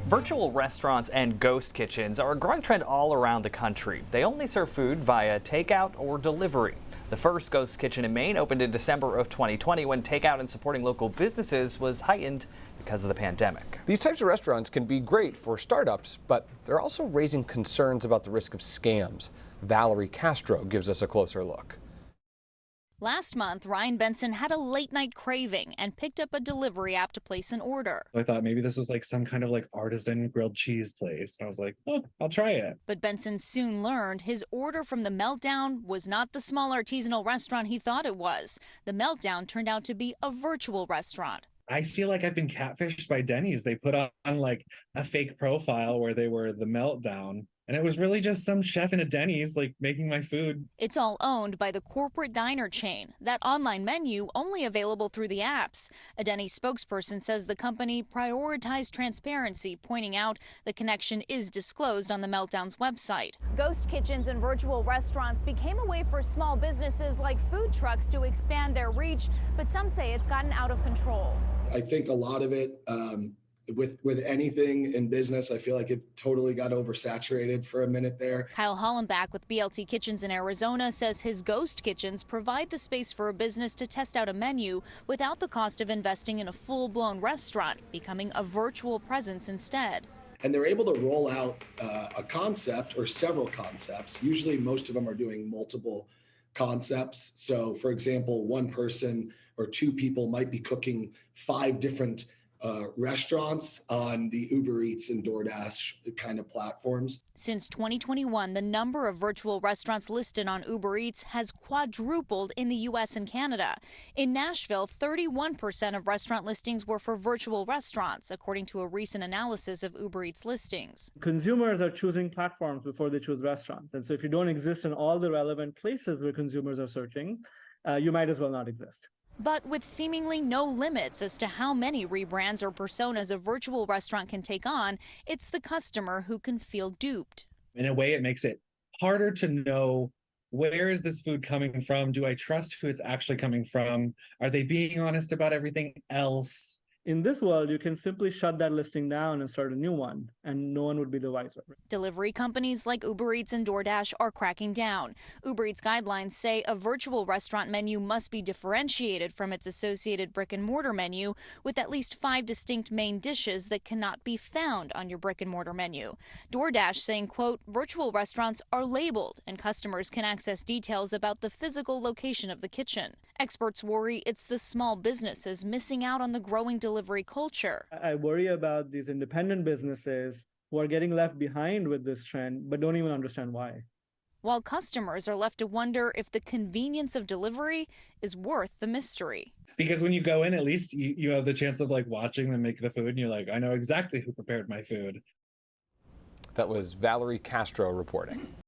Virtual restaurants and ghost kitchens are a growing trend all around the country. They only serve food via takeout or delivery. The first ghost kitchen in Maine opened in December of 2020 when takeout and supporting local businesses was heightened because of the pandemic. These types of restaurants can be great for startups, but they're also raising concerns about the risk of scams. Valerie Castro gives us a closer look. Last month, Ryan Benson had a late-night craving and picked up a delivery app to place an order. I thought maybe this was like some kind of like artisan grilled cheese place. I was like, oh, I'll try it. But Benson soon learned his order from The Meltdown was not the small artisanal restaurant he thought it was. The Meltdown turned out to be a virtual restaurant. I feel like I've been catfished by Denny's. They put on like a fake profile where they were The Meltdown. And it was really just some chef in a Denny's like making my food. It's all owned by the corporate diner chain. That online menu only available through the apps. A Denny's spokesperson says the company prioritized transparency, pointing out the connection is disclosed on the Meltdown's website. Ghost kitchens and virtual restaurants became a way for small businesses like food trucks to expand their reach, but some say it's gotten out of control. I think a lot of it, with anything in business, I feel like it totally got oversaturated for a minute there. Kyle Hollenbach with BLT Kitchens in Arizona says his ghost kitchens provide the space for a business to test out a menu without the cost of investing in a full-blown restaurant, becoming a virtual presence instead. And they're able to roll out a concept or several concepts. Usually most of them are doing multiple concepts. So for example, one person or two people might be cooking 5 different restaurants on the Uber Eats and DoorDash kind of platforms. Since 2021, the number of virtual restaurants listed on Uber Eats has quadrupled in the U.S. and Canada. In Nashville, 31% of restaurant listings were for virtual restaurants, according to a recent analysis of Uber Eats listings. Consumers are choosing platforms before they choose restaurants. And so if you don't exist in all the relevant places where consumers are searching, you might as well not exist. But with seemingly no limits as to how many rebrands or personas a virtual restaurant can take on, it's the customer who can feel duped. In a way, it makes it harder to know, where is this food coming from? Do I trust who it's actually coming from? Are they being honest about everything else? In this world, you can simply shut that listing down and start a new one, and no one would be the wiser. Delivery companies like Uber Eats and DoorDash are cracking down. Uber Eats guidelines say a virtual restaurant menu must be differentiated from its associated brick-and-mortar menu with at least 5 distinct main dishes that cannot be found on your brick-and-mortar menu. DoorDash saying, quote, virtual restaurants are labeled and customers can access details about the physical location of the kitchen. Experts worry it's the small businesses missing out on the growing delivery culture. I worry about these independent businesses who are getting left behind with this trend, but don't even understand why. While customers are left to wonder if the convenience of delivery is worth the mystery. Because when you go in, at least you have the chance of like watching them make the food and you're like, I know exactly who prepared my food. That was Valerie Castro reporting.